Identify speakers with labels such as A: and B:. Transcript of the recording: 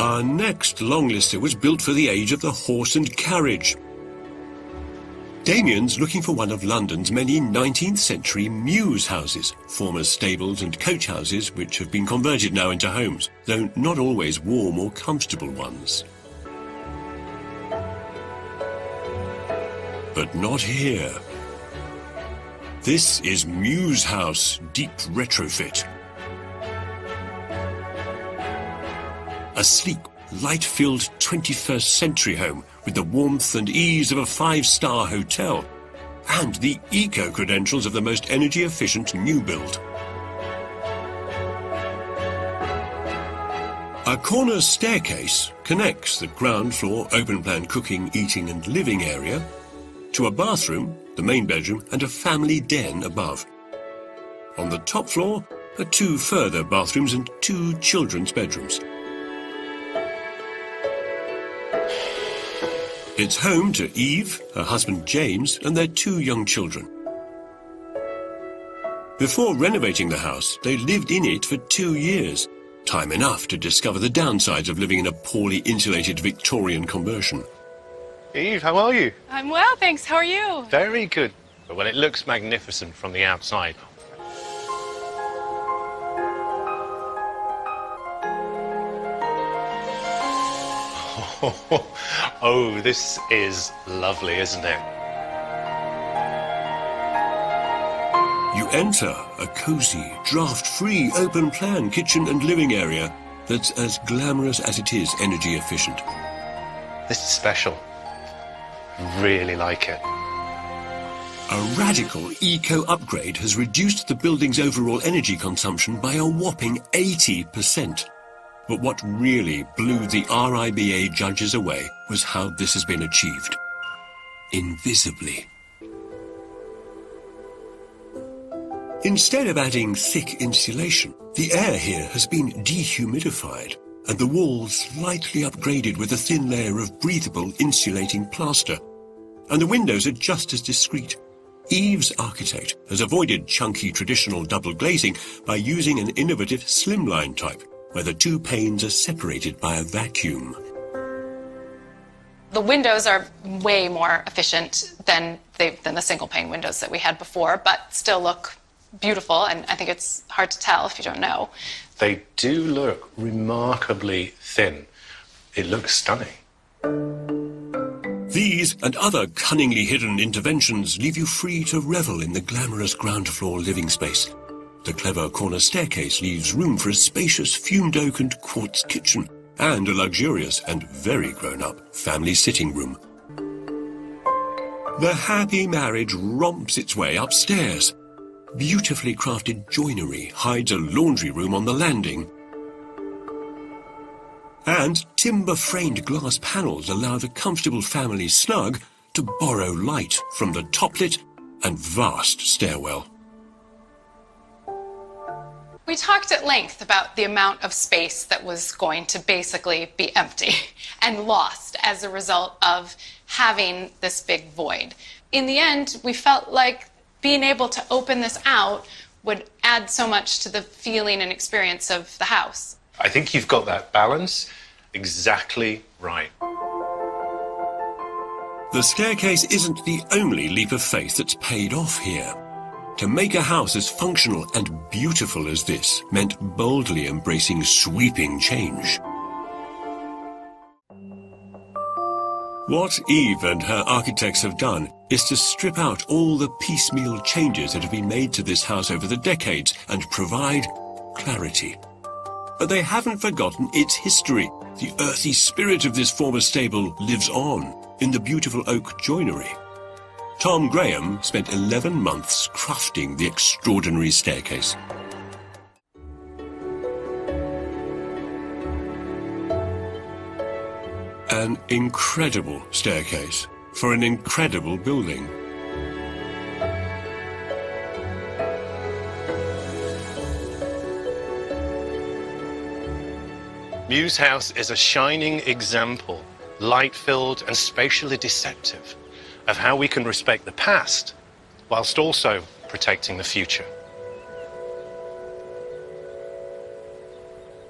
A: Our next long lister was built for the age of the horse and carriage. Damien's looking for one of London's many 19th century Mews houses, former stables and coach houses which have been converted now into homes, though not always warm or comfortable ones. But not here. This is Mews House Deep Retrofit. A sleek, light-filled 21st century home with the warmth and ease of a five-star hotel and the eco-credentials of the most energy-efficient new build. A corner staircase connects the ground floor open-plan cooking, eating and living area to a bathroom, the main bedroom and a family den above. On the top floor are two further bathrooms and two children's bedrooms. It's home to Eve, her husband James, and their two young children. Before renovating the house, they lived in it for 2 years, time enough to discover the downsides of living in a poorly insulated Victorian conversion.
B: Eve, how are you?
C: I'm well, thanks. How are you?
B: Very good. Well, it looks magnificent from the outside. Oh, this is lovely, isn't it?
A: You enter a cosy, draft-free, open-plan kitchen and living area that's as glamorous as it is energy efficient.
B: This is special. I really like it.
A: A radical eco-upgrade has reduced the building's overall energy consumption by a whopping 80%. But what really blew the RIBA judges away was how this has been achieved. Invisibly. Instead of adding thick insulation, the air here has been dehumidified and the walls slightly upgraded with a thin layer of breathable insulating plaster. And the windows are just as discreet. Eve's architect has avoided chunky traditional double glazing by using an innovative slimline type, where the two panes are separated by a vacuum.
C: The windows are way more efficient than the single pane windows that we had before, but still look beautiful, and I think it's hard to tell if you don't know.
B: They do look remarkably thin. It looks stunning.
A: These and other cunningly hidden interventions leave you free to revel in the glamorous ground floor living space. The clever corner staircase leaves room for a spacious fumed oak and quartz kitchen and a luxurious and very grown-up family sitting room. The happy marriage romps its way upstairs. Beautifully crafted joinery hides a laundry room on the landing. And timber-framed glass panels allow the comfortable family snug to borrow light from the toplit and vast stairwell.
C: We talked at length about the amount of space that was going to basically be empty and lost as a result of having this big void. In the end, we felt like being able to open this out would add so much to the feeling and experience of the house.
B: I think you've got that balance exactly right.
A: The staircase isn't the only leap of faith that's paid off here. To make a house as functional and beautiful as this meant boldly embracing sweeping change. What Eve and her architects have done is to strip out all the piecemeal changes that have been made to this house over the decades and provide clarity. But they haven't forgotten its history. The earthy spirit of this former stable lives on in the beautiful oak joinery. Tom Graham spent 11 months crafting the extraordinary staircase. An incredible staircase for an incredible building.
B: Mews House is a shining example, light-filled and spatially deceptive, of how we can respect the past whilst also protecting the future.